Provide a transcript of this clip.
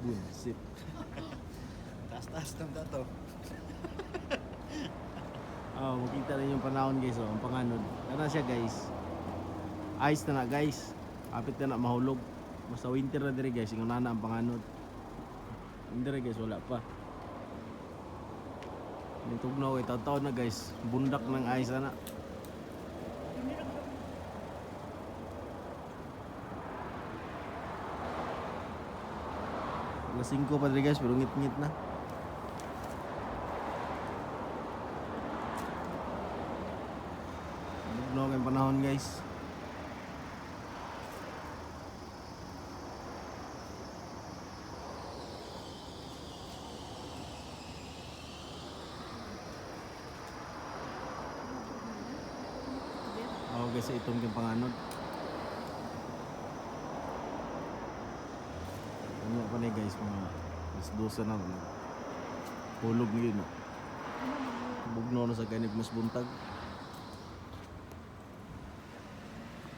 Bunsit. Taas-taas ng dato. Oh, makita rin yung panahon guys, oh, ang panganod. Ano siya guys? Ice na guys. Apit na mahulog. Basta winter na dire guys, yung nana ang panganod. Hindi guys, wala pa. Nitugnaw eh, taon-taon na guys. Bundak ng ice na. Alas 5 pa dire guys, pero ngit-ngit na. Tugnaw kayong panahon guys. Oh guys, itong kayong panganod. Ano pa na guys, mga mas 12 na. Hulog nyo yun. Bugno na sa ganit mas buntag.